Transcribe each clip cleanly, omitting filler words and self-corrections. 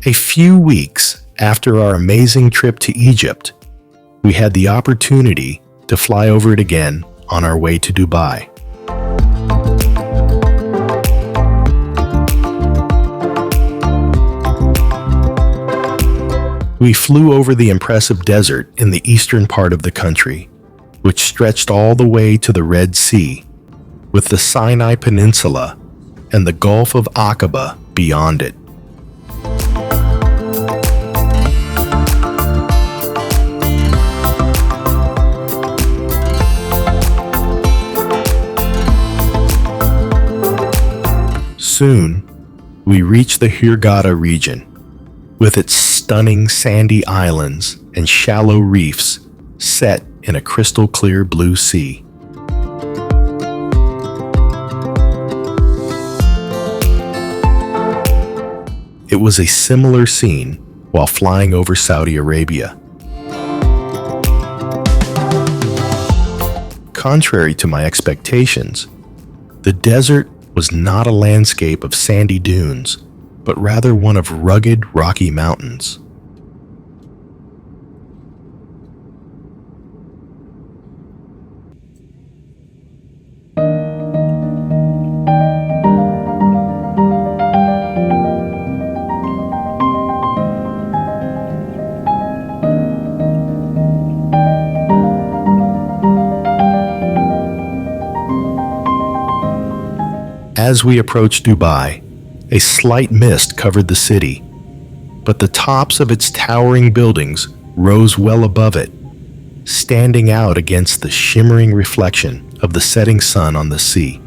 A few weeks after our amazing trip to Egypt, we had the opportunity to fly over it again on our way to Dubai. We flew over the impressive desert in the eastern part of the country, which stretched all the way to the Red Sea, with the Sinai Peninsula and the Gulf of Aqaba beyond it. Soon, we reached the Hurghada region, with its stunning sandy islands and shallow reefs set in a crystal-clear blue sea. It was a similar scene while flying over Saudi Arabia. Contrary to my expectations, the desert was not a landscape of sandy dunes, but rather one of rugged, rocky mountains. As we approached Dubai, a slight mist covered the city, but the tops of its towering buildings rose well above it, standing out against the shimmering reflection of the setting sun on the sea.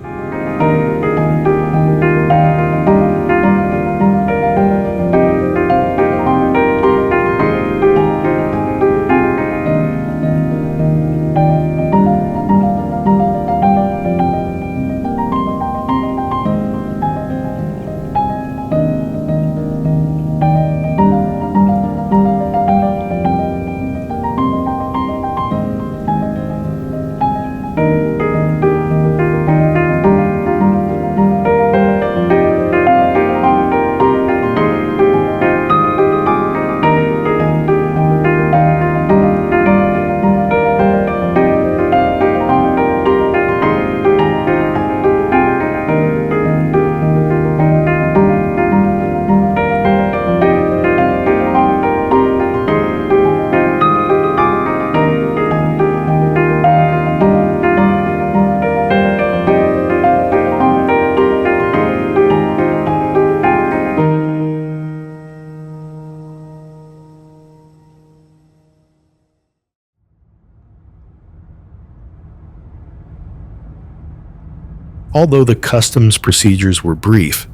Although the customs procedures were brief,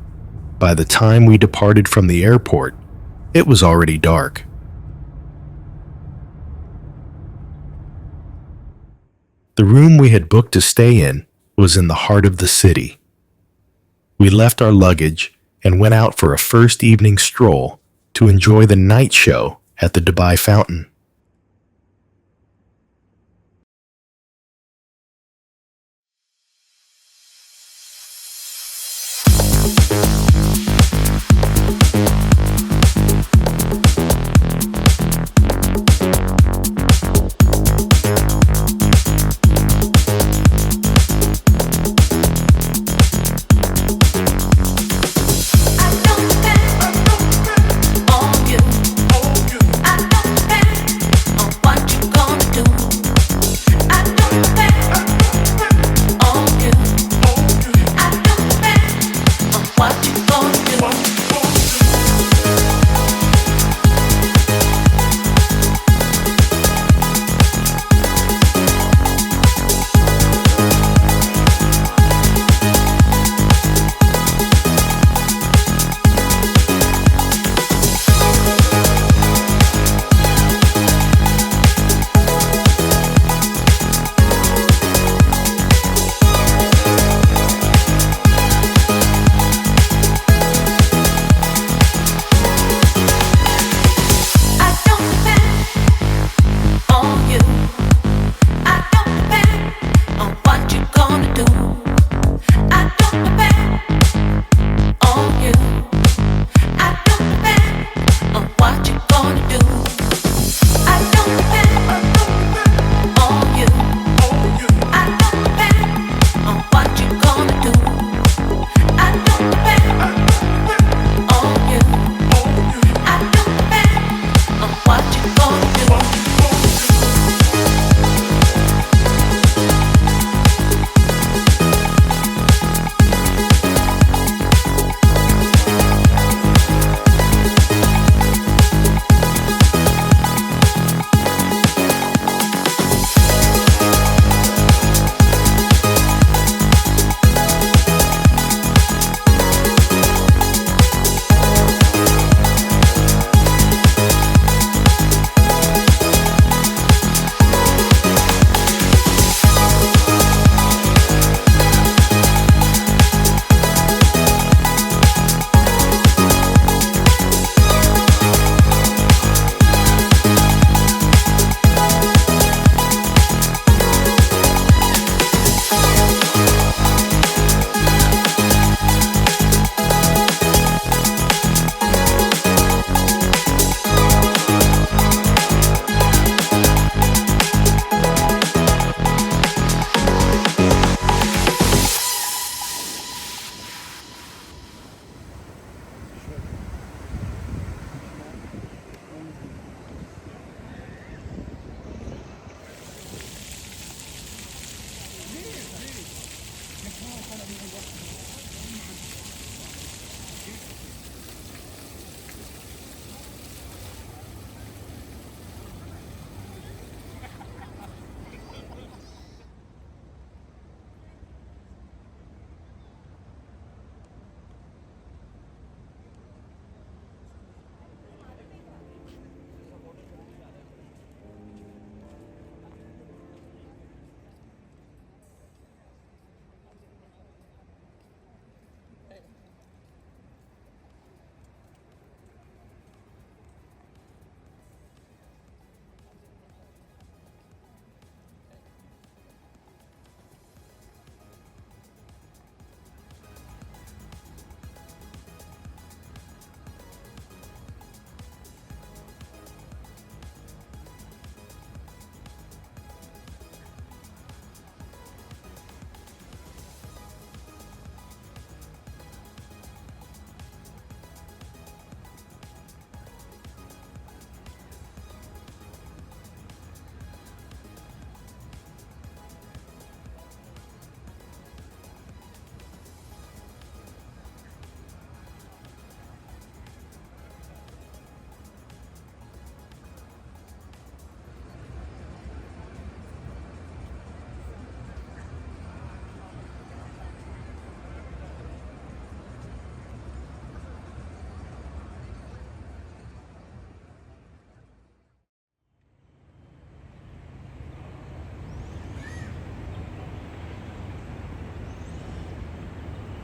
by the time we departed from the airport, it was already dark. The room we had booked to stay in was in the heart of the city. We left our luggage and went out for a first evening stroll to enjoy the night show at the Dubai Fountain. I don't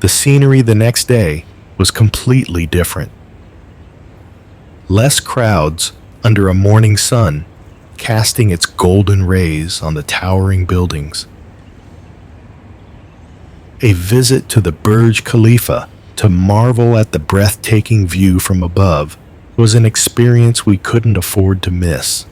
The scenery the next day was completely different. Less crowds under a morning sun, casting its golden rays on the towering buildings. A visit to the Burj Khalifa to marvel at the breathtaking view from above was an experience we couldn't afford to miss.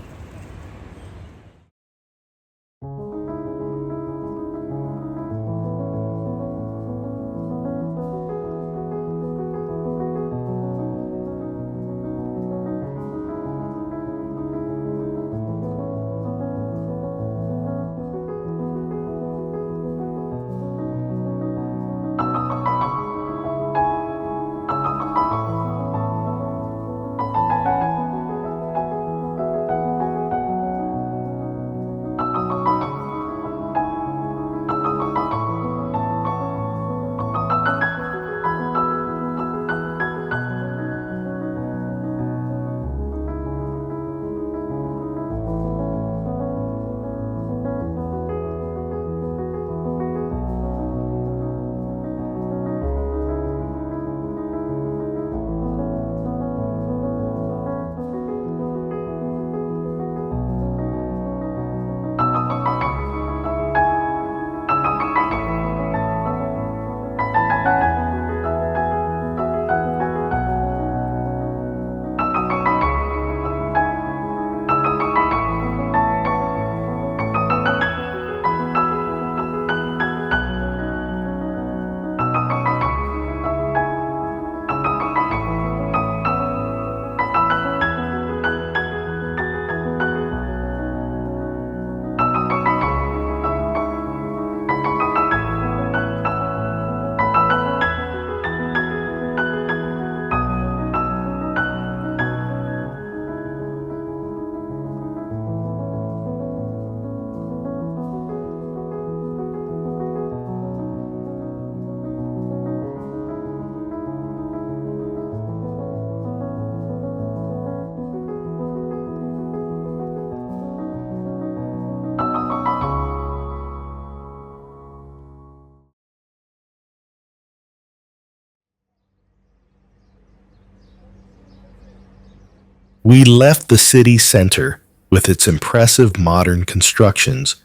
We left the city center with its impressive modern constructions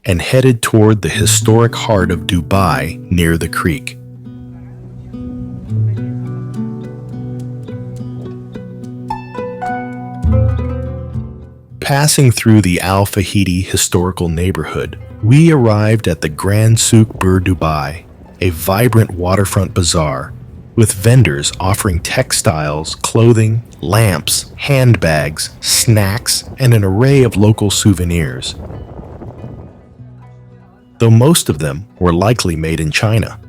and headed toward the historic heart of Dubai near the creek. Passing through the Al Fahidi historical neighborhood, we arrived at the Grand Souk Bur Dubai, a vibrant waterfront bazaar with vendors offering textiles, clothing, lamps, handbags, snacks, and an array of local souvenirs. Though most of them were likely made in China.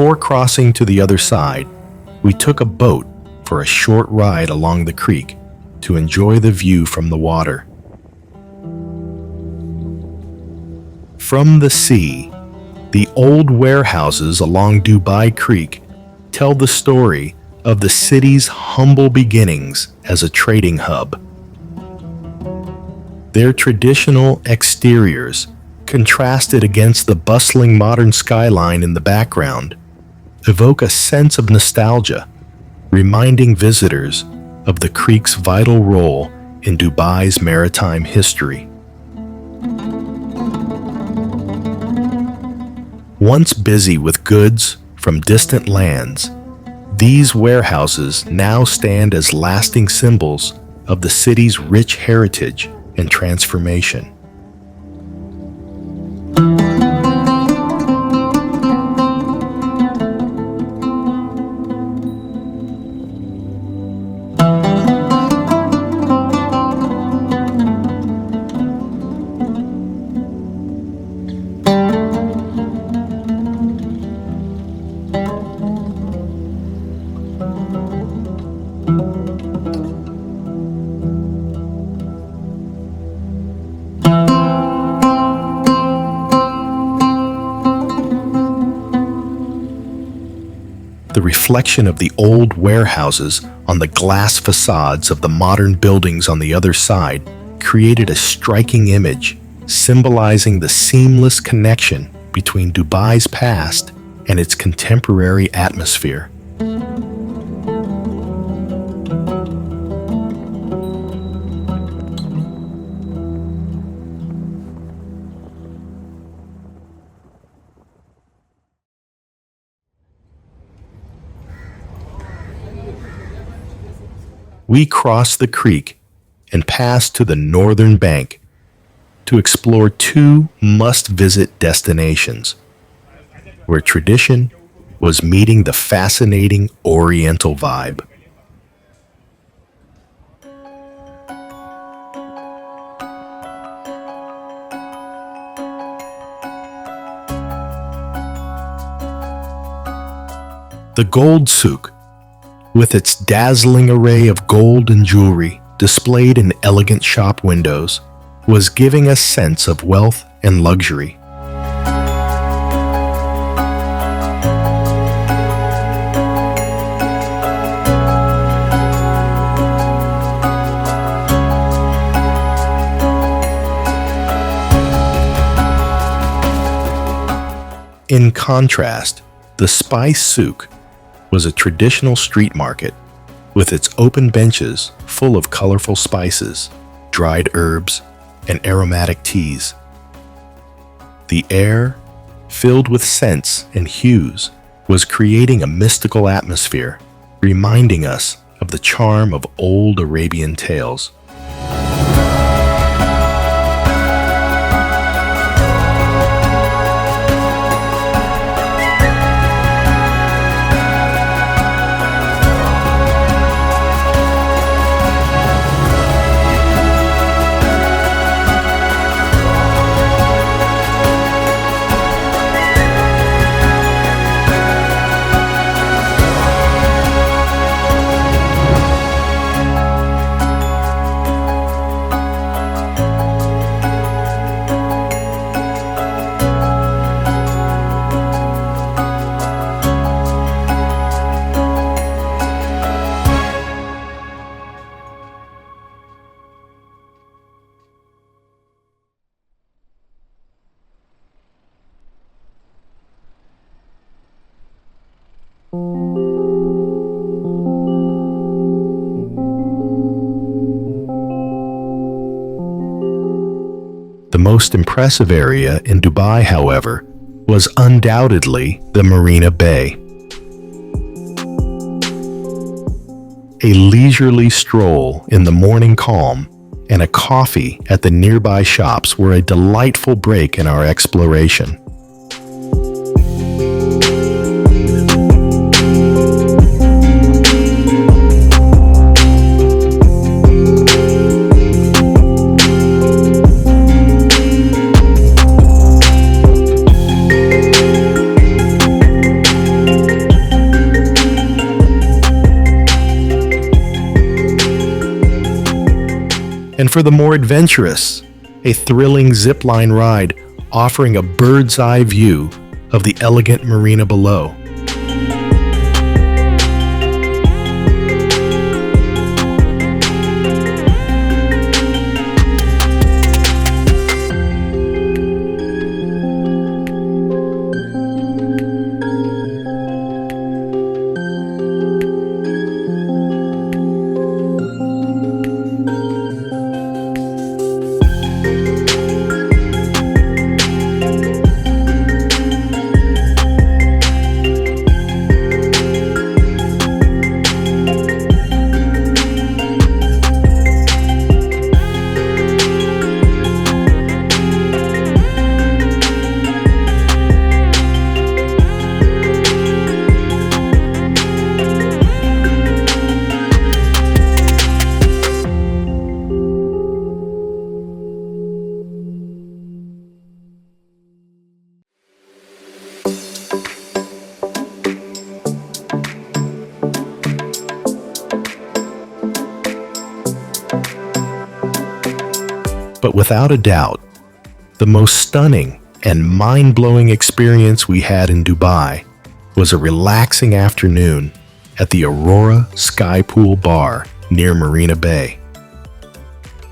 Before crossing to the other side, we took a boat for a short ride along the creek, to enjoy the view from the water. From the sea, the old warehouses along Dubai Creek tell the story of the city's humble beginnings as a trading hub. Their traditional exteriors, contrasted against the bustling modern skyline in the background, evoke a sense of nostalgia, reminding visitors of the creek's vital role in Dubai's maritime history. Once busy with goods from distant lands, these warehouses now stand as lasting symbols of the city's rich heritage and transformation. The reflection of the old warehouses on the glass facades of the modern buildings on the other side created a striking image, symbolizing the seamless connection between Dubai's past and its contemporary atmosphere. We cross the creek and pass to the northern bank to explore two must-visit destinations, where tradition was meeting the fascinating Oriental vibe. The Gold Souk, with its dazzling array of gold and jewelry displayed in elegant shop windows, was giving a sense of wealth and luxury. In contrast, the Spice Souk was a traditional street market with its open benches full of colorful spices, dried herbs, and aromatic teas. The air, filled with scents and hues, was creating a mystical atmosphere, reminding us of the charm of old Arabian tales. The most impressive area in Dubai, however, was undoubtedly the Marina Bay. A leisurely stroll in the morning calm and a coffee at the nearby shops were a delightful break in our exploration. And for the more adventurous, a thrilling zipline ride offering a bird's eye view of the elegant marina below. But without a doubt, the most stunning and mind-blowing experience we had in Dubai was a relaxing afternoon at the Aurora Sky Pool Bar near Marina Bay.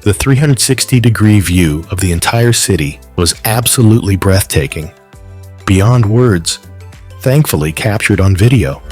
The 360-degree view of the entire city was absolutely breathtaking, beyond words, thankfully captured on video.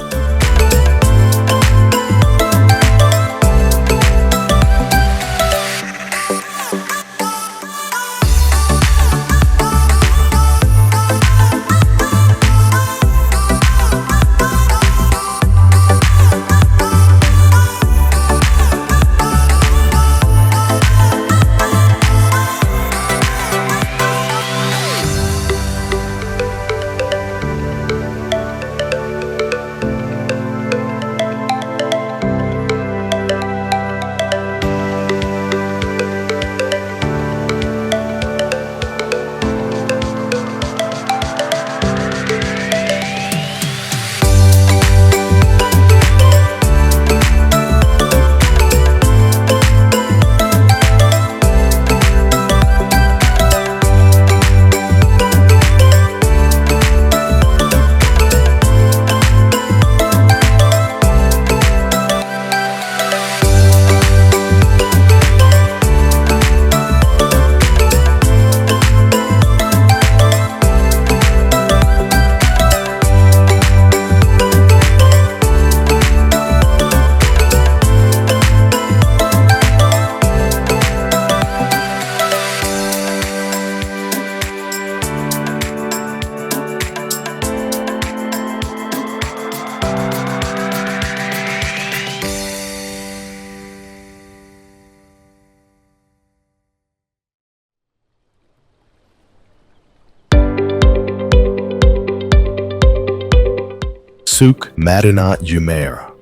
Souk Madinat Jumeirah.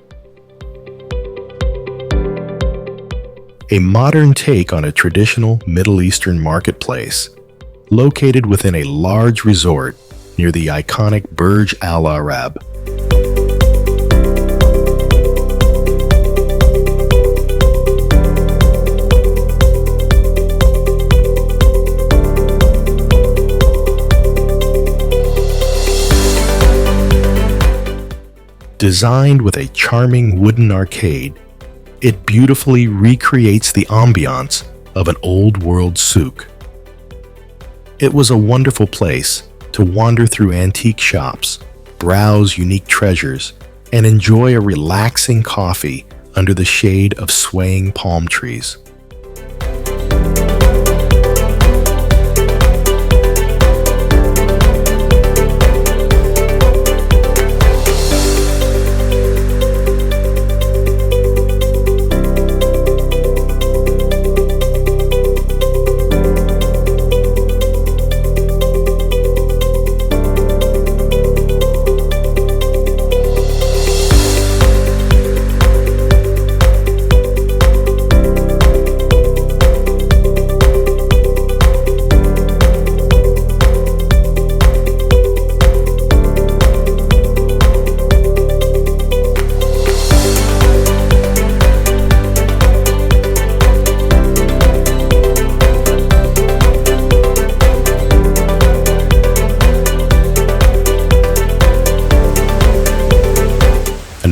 A modern take on a traditional Middle Eastern marketplace, located within a large resort near the iconic Burj Al Arab. Designed with a charming wooden arcade, it beautifully recreates the ambiance of an old-world souk. It was a wonderful place to wander through antique shops, browse unique treasures, and enjoy a relaxing coffee under the shade of swaying palm trees.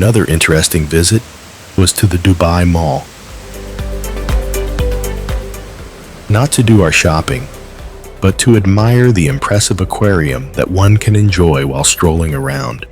Another interesting visit was to the Dubai Mall. Not to do our shopping, but to admire the impressive aquarium that one can enjoy while strolling around.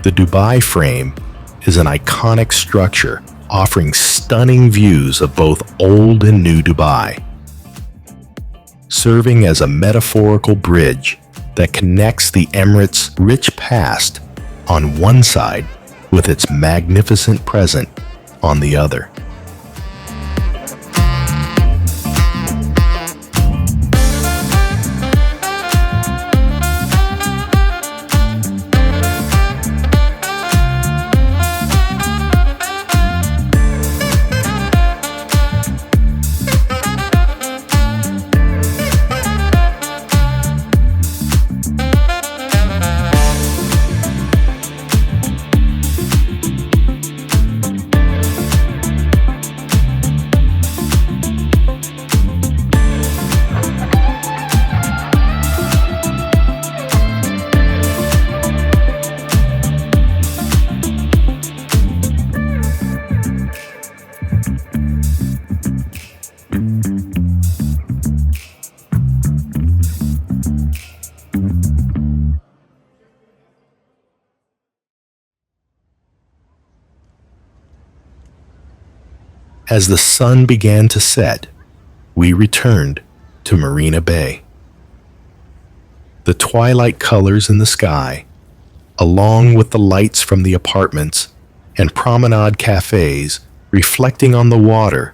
The Dubai Frame is an iconic structure offering stunning views of both old and new Dubai, serving as a metaphorical bridge that connects the Emirates' rich past on one side with its magnificent present on the other. As the sun began to set, we returned to Marina Bay. The twilight colors in the sky, along with the lights from the apartments and promenade cafes reflecting on the water,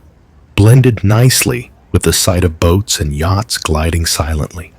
blended nicely with the sight of boats and yachts gliding silently.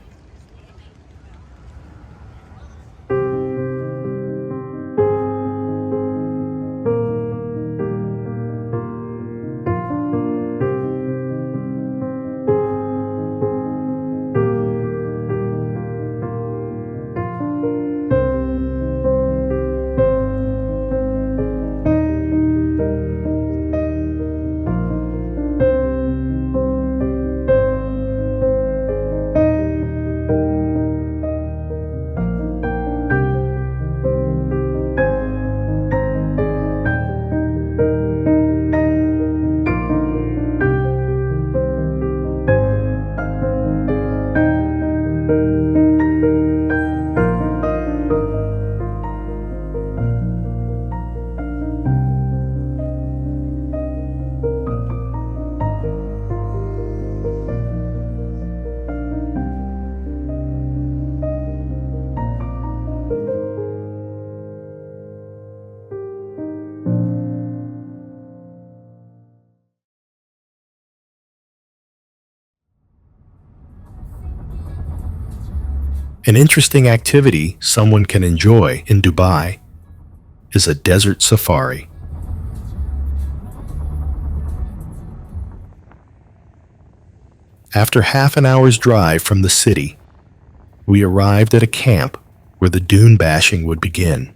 An interesting activity someone can enjoy in Dubai is a desert safari. After half an hour's drive from the city, we arrived at a camp where the dune bashing would begin.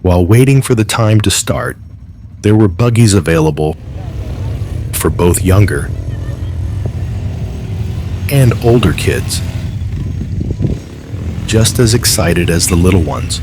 While waiting for the time to start, there were buggies available for both younger and older kids, just as excited as the little ones.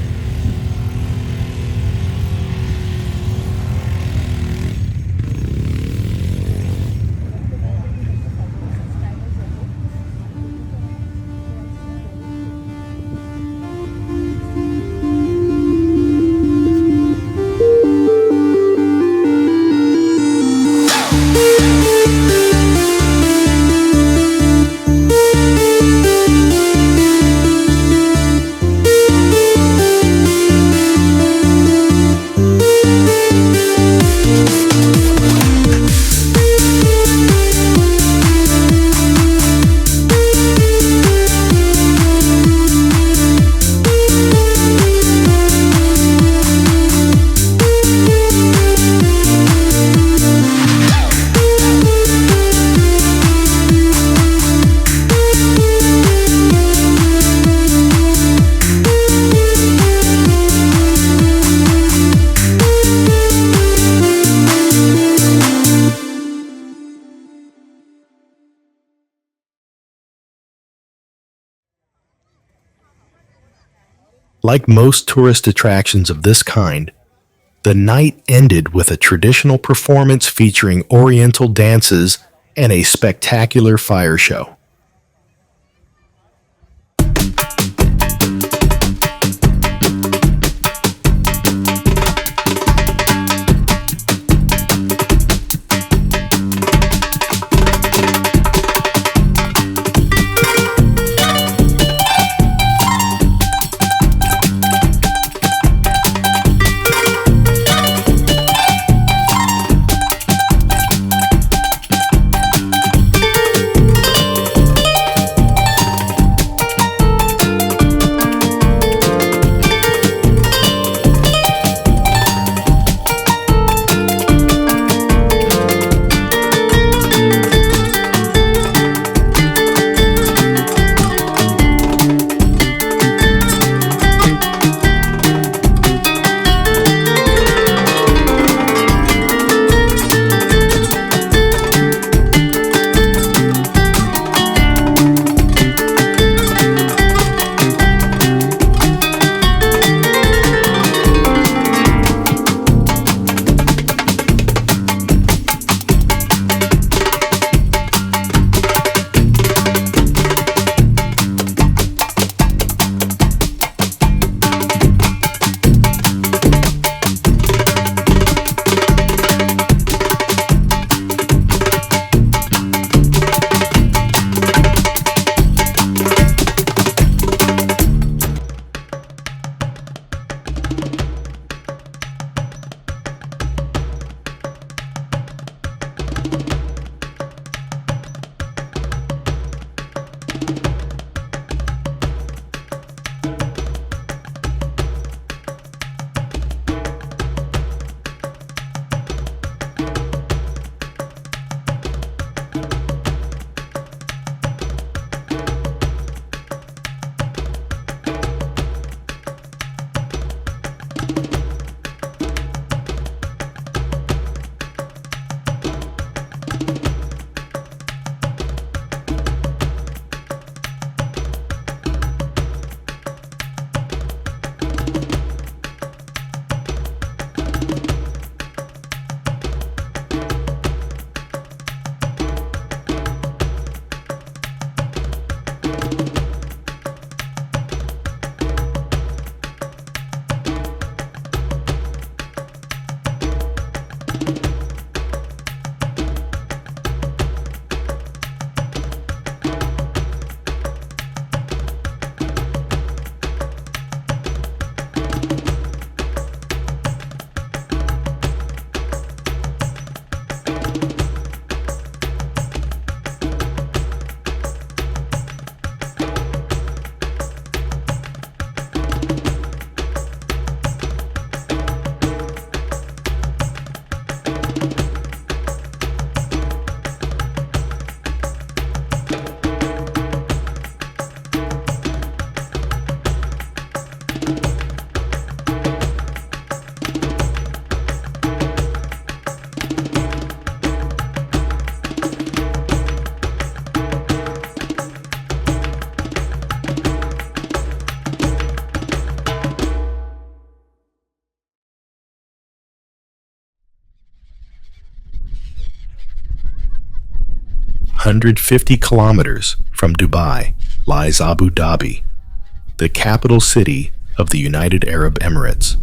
Like most tourist attractions of this kind, the night ended with a traditional performance featuring oriental dances and a spectacular fire show. One hundred 50 kilometers from Dubai lies Abu Dhabi, the capital city of the United Arab Emirates.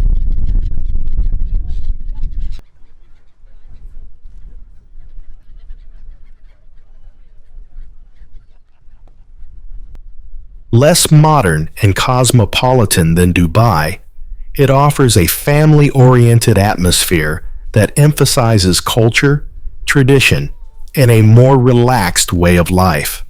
Less modern and cosmopolitan than Dubai, it offers a family-oriented atmosphere that emphasizes culture, tradition, and a more relaxed way of life.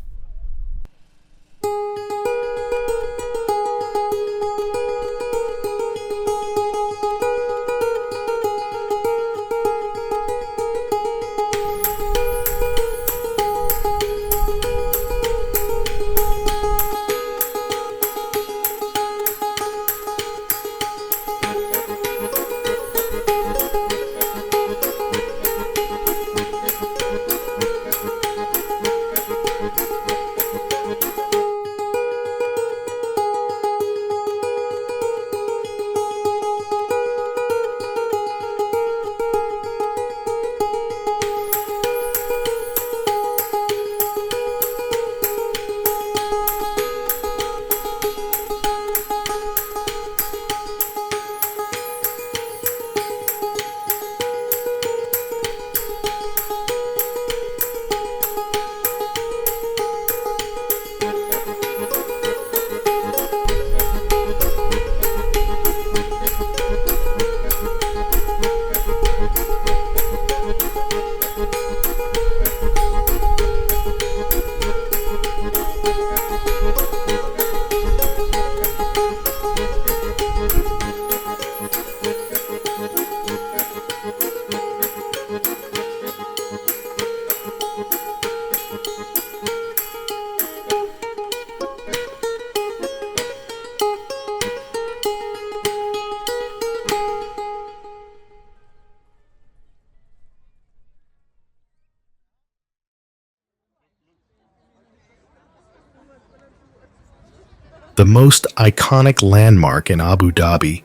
The most iconic landmark in Abu Dhabi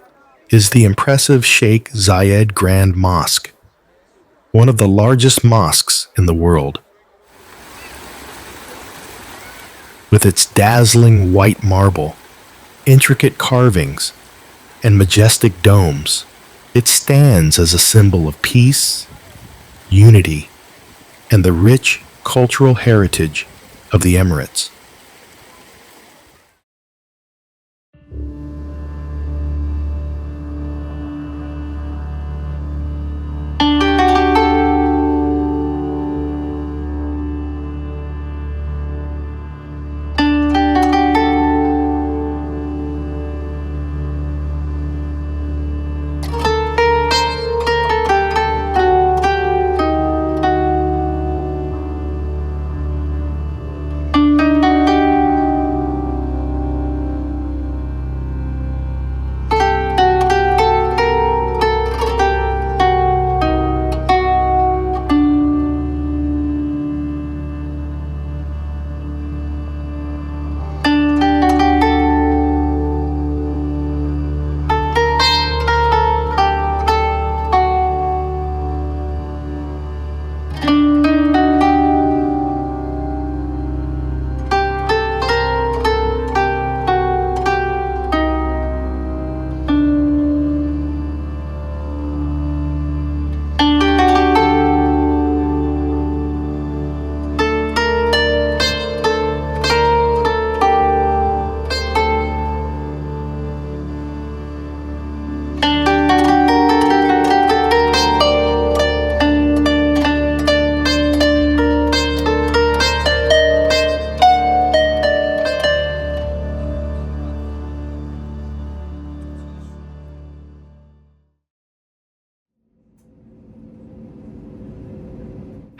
is the impressive Sheikh Zayed Grand Mosque, one of the largest mosques in the world. With its dazzling white marble, intricate carvings, and majestic domes, it stands as a symbol of peace, unity, and the rich cultural heritage of the Emirates.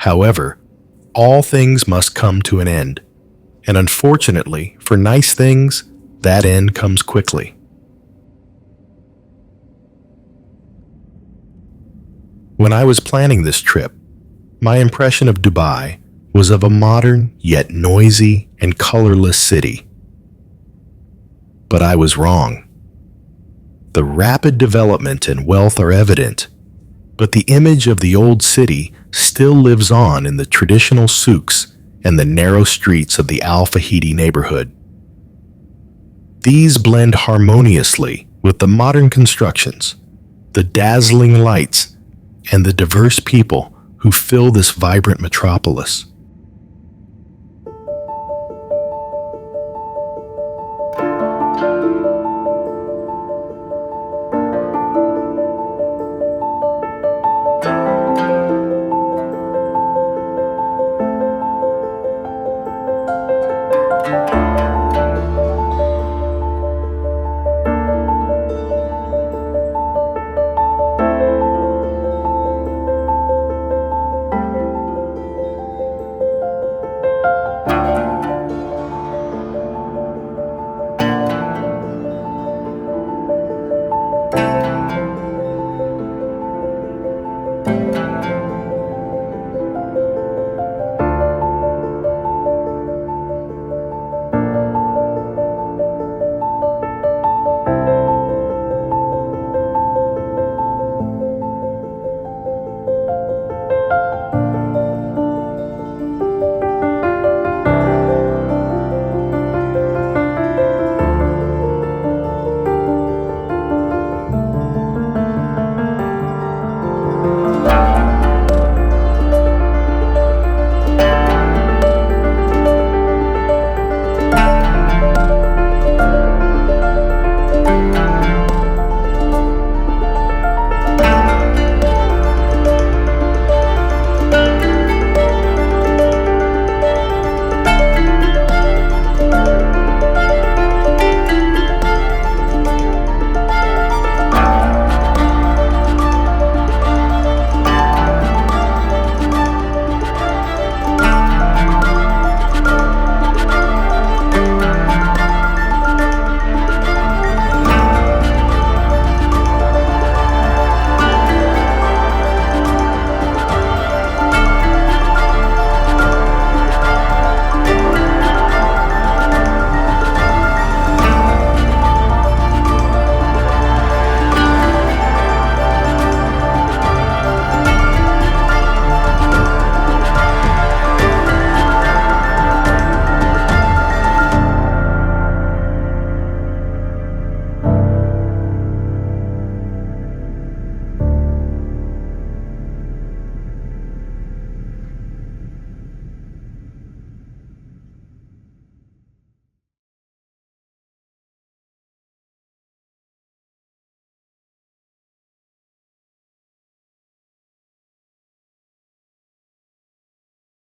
However, all things must come to an end, and unfortunately, for nice things, that end comes quickly. When I was planning this trip, my impression of Dubai was of a modern yet noisy and colorless city. But I was wrong. The rapid development and wealth are evident, but the image of the old city still lives on in the traditional souks and the narrow streets of the Al Fahidi neighborhood. These blend harmoniously with the modern constructions, the dazzling lights, and the diverse people who fill this vibrant metropolis.